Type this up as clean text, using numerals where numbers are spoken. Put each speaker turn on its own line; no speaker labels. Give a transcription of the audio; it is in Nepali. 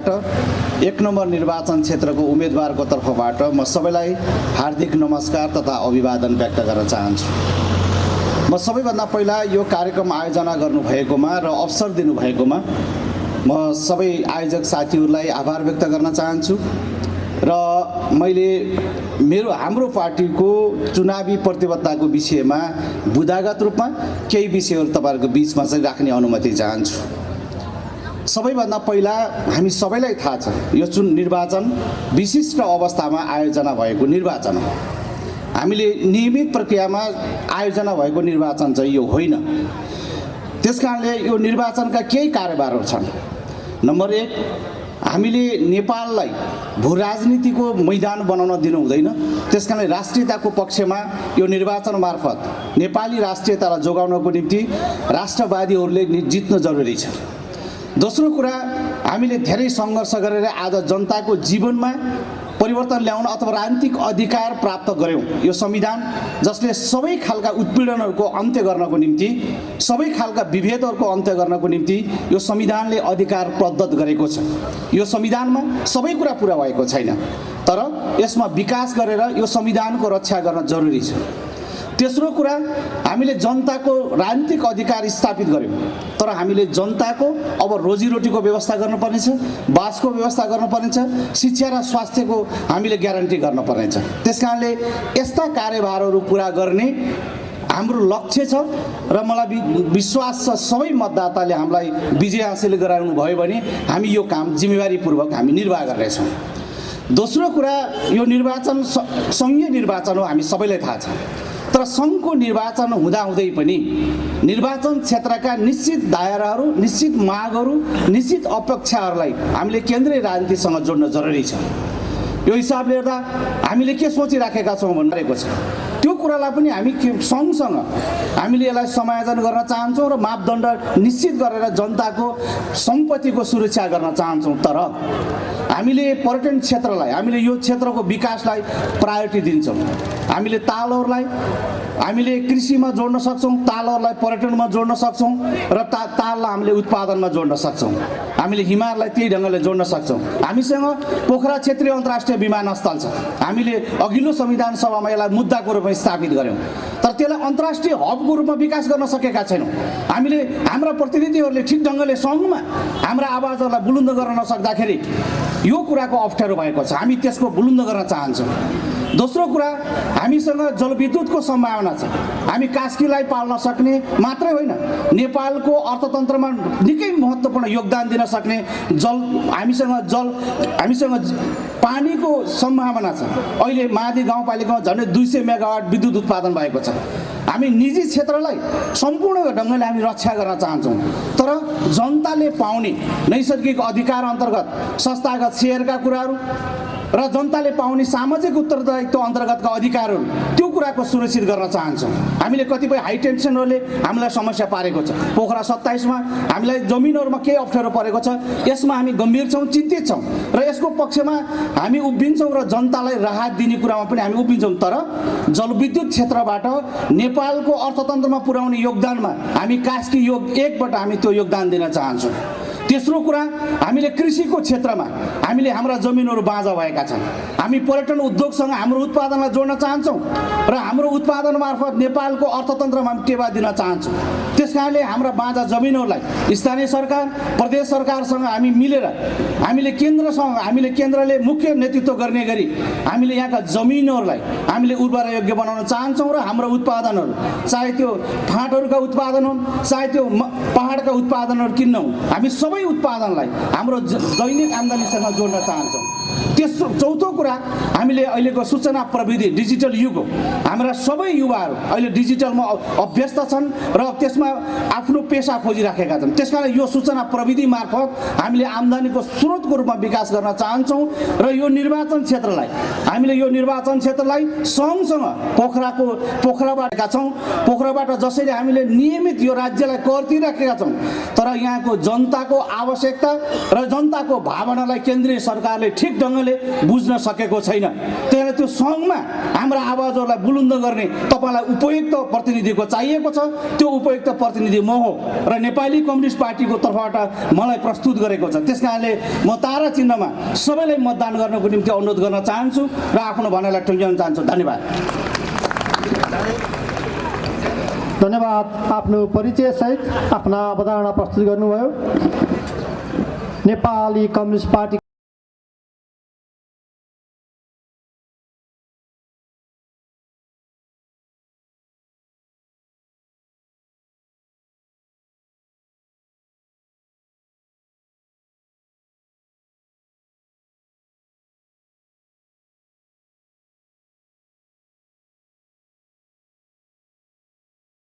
एक नम्बर निर्वाचन क्षेत्रको उम्मेदवारको तर्फबाट म सबैलाई हार्दिक नमस्कार तथा अभिवादन व्यक्त गर्न चाहन्छु। म सबैभन्दा पहिला यो कार्यक्रम आयोजना गर्नुभएकोमा र अवसर दिनुभएकोमा म सबै आयोजक साथीहरूलाई आभार व्यक्त गर्न चाहन्छु र मैले हाम्रो पार्टीको चुनावी प्रतिबद्धताको विषयमा बुदागत रूपमा केही विषयहरू तपाईहरुको बीचमा चाहिँ राख्ने अनुमति चाहन्छु। सबैभन्दा पहिला हामी सबैलाई थाहा छ यो निर्वाचन विशिष्ट अवस्थामा आयोजना भएको निर्वाचन हो। हामीले नियमित प्रक्रियामा आयोजना भएको निर्वाचन चाहिँ यो होइन। त्यसकारणले यो निर्वाचनका केही कार्यभारहरू छन्। नम्बर 1, हामीले नेपाललाई भू राजनीतिको मैदान बनाउन दिनु हुँदैन। त्यसकारणले राष्ट्रियताको पक्षमा यो निर्वाचन मार्फत नेपाली राष्ट्रियतालाई जोगाउनको निम्ति राष्ट्रवादीहरूले जित्न जरुरी छ। दोस्रो कुरा, हामीले धेरै सङ्घर्ष गरेर आज जनताको जीवनमा परिवर्तन ल्याउन अथवा राजनीतिक अधिकार प्राप्त गर्यौं। यो संविधान जसले सबै खालका उत्पीडनहरूको अन्त्य गर्नको निम्ति, सबै खालका विभेदहरूको अन्त्य गर्नको निम्ति यो संविधानले अधिकार प्रदत्त गरेको छ। यो संविधानमा सबै कुरा पुरा भएको छैन, तर यसमा विकास गरेर यो संविधानको रक्षा गर्न जरुरी छ। तेस्रो कुरा, हामीले जनताको राजनीतिक अधिकार स्थापित गर्यौं, तर हामीले जनताको अब रोजीरोटीको व्यवस्था गर्नुपर्नेछ, बासको व्यवस्था गर्नुपर्नेछ, शिक्षा र स्वास्थ्यको हामीले ग्यारेन्टी गर्नुपर्नेछ। त्यसकारणले यस्ता कार्यभारहरू पूरा गर्ने हाम्रो लक्ष्य छ र मलाई विश्वास छ सबै मतदाताले हामीलाई विजय हासिल गराउनु भयो भने हामी यो काम जिम्मेवारीपूर्वक हामी निर्वाह गर्नेछौँ। दोस्रो कुरा, यो निर्वाचन सङ्घीय निर्वाचन हो, हामी सबैलाई थाहा छ। तर सङ्घको निर्वाचन हुँदाहुँदै पनि निर्वाचन क्षेत्रका निश्चित दायराहरू, निश्चित मागहरू, निश्चित अपेक्षाहरूलाई हामीले केन्द्रीय राजनीतिसँग जोड्न जरुरी छ। यो हिसाबले हेर्दा हामीले के सोचिराखेका छौँ भनेको छ, त्यो कुरालाई पनि हामी सँगसँग हामीले यसलाई समायोजन गर्न चाहन्छौँ र मापदण्ड निश्चित गरेर जनताको सम्पत्तिको सुरक्षा गर्न चाहन्छौँ। तर हामीले पर्यटन क्षेत्रलाई, हामीले यो क्षेत्रको विकासलाई प्रायोरिटी दिन्छौँ। हामीले तालहरूलाई हामीले कृषिमा जोड्न सक्छौँ, तालहरूलाई पर्यटनमा जोड्न सक्छौँ र ताललाई हामीले उत्पादनमा जोड्न सक्छौँ। हामीले हिमाललाई त्यही ढङ्गले जोड्न सक्छौँ। हामीसँग पोखरा क्षेत्रीय अन्तर्राष्ट्रिय विमानस्थल छ। हामीले अघिल्लो संविधान सभामा यसलाई मुद्दाको रूपमा स्थापित गर्यौँ, तर त्यसलाई अन्तर्राष्ट्रिय हबको रूपमा विकास गर्न सकेका छैनौँ। हामीले हाम्रा प्रतिनिधिहरूले ठिक ढङ्गले सङ्घमा हाम्रा आवाजहरूलाई बुलन्द गर्न नसक्दाखेरि यो कुराको अप्ठ्यारो भएको छ। हामी त्यसको बुलन्द गर्न चाहन्छौँ। दोस्रो कुरा, हामीसँग जलविद्युतको सम्भावना छ। हामी कास्कीलाई पाल्न सक्ने मात्रै होइन, नेपालको अर्थतन्त्रमा निकै महत्त्वपूर्ण योगदान दिन सक्ने हामीसँग पानीको सम्भावना छ। अहिले मादी गाउँपालिकामा झन्डै 200 मेगावाट विद्युत उत्पादन भएको छ। हामी निजी क्षेत्रलाई सम्पूर्ण ढङ्गले हामी रक्षा गर्न चाहन्छौँ, तर जनताले पाउने नैसर्गिक अधिकार अन्तर्गत संस्थागत सेयरका कुराहरू र जनताले पाउने सामाजिक उत्तरदायित्व अन्तर्गतका अधिकारहरू, त्यो कुराको सुनिश्चित गर्न चाहन्छौँ। हामीले कतिपय हाई टेन्सनहरूले हामीलाई समस्या पारेको छ। पोखरा 27 मा हामीलाई जमिनहरूमा केही अप्ठ्यारो परेको छ। यसमा हामी गम्भीर छौँ, चिन्तित छौँ र यसको पक्षमा हामी उभिन्छौँ र जनतालाई राहत दिने कुरामा पनि हामी उभिन्छौँ। तर जलविद्युत क्षेत्रबाट नेपालको अर्थतन्त्रमा पुर्याउने योगदानमा हामी कास्की योग 1 बाट हामी त्यो योगदान दिन चाहन्छौँ। तेस्रो कुरा, हामीले कृषिको क्षेत्रमा हामीले हाम्रा जमिनहरू बाँझा भएका छन्। हामी पर्यटन उद्योगसँग हाम्रो उत्पादनलाई जोड्न चाहन्छौँ र हाम्रो उत्पादन मार्फत नेपालको अर्थतन्त्रमा हामी टेवा दिन चाहन्छौँ। त्यसकारणले हाम्रा बाँझा जमिनहरूलाई स्थानीय सरकार, प्रदेश सरकारसँग हामी मिलेर हामीले केन्द्रले मुख्य नेतृत्व गर्ने गरी हामीले यहाँका जमिनहरूलाई हामीले उर्वर योग्य बनाउन चाहन्छौँ र हाम्रो उत्पादनहरू, चाहे त्यो फाँटहरूका उत्पादन हुन्, चाहे त्यो पहाडका उत्पादनहरू किन्न हुन्, हामी सबै उत्पादनलाई हाम्रो दैनिक आम्दानीसँग जोड्न चाहन्छौँ। तेस्रो चौथो कुरा, हामीले अहिलेको सूचना प्रविधि डिजिटल युग हो। हाम्रा सबै युवाहरू अहिले डिजिटलमा अभ्यस्त छन् र त्यसमा आफ्नो पेसा खोजिराखेका छन्। त्यसकारण यो सूचना प्रविधि मार्फत हामीले आम्दानीको स्रोतको रूपमा विकास गर्न चाहन्छौँ र यो निर्वाचन क्षेत्रलाई सँगसँग पोखराबाट छौँ। पोखराबाट जसरी हामीले नियमित यो राज्यलाई कर तिरिराखेका छौँ, तर यहाँको जनताको आवश्यकता र जनताको भावनालाई केन्द्रीय सरकारले ठिक ढङ्गले बुझ्न सकेको छैन। त्यही त्यो सङ्घमा हाम्रा आवाजहरूलाई बुलन्द गर्ने तपाईँलाई उपयुक्त प्रतिनिधिको चाहिएको छ। त्यो उपयुक्त प्रतिनिधि म हो र नेपाली कम्युनिस्ट पार्टीको तर्फबाट मलाई प्रस्तुत गरेको छ। त्यस कारणले म तारा चिन्हमा सबैलाई मतदान गर्नको निम्ति अनुरोध गर्न चाहन्छु र आफ्नो भनाइलाई टुङ्ग्याउन चाहन्छु। धन्यवाद।
धन्यवाद। आफ्नो परिचयसहित आफ्ना अवधारणा प्रस्तुत गर्नुभयो। Nepali communist party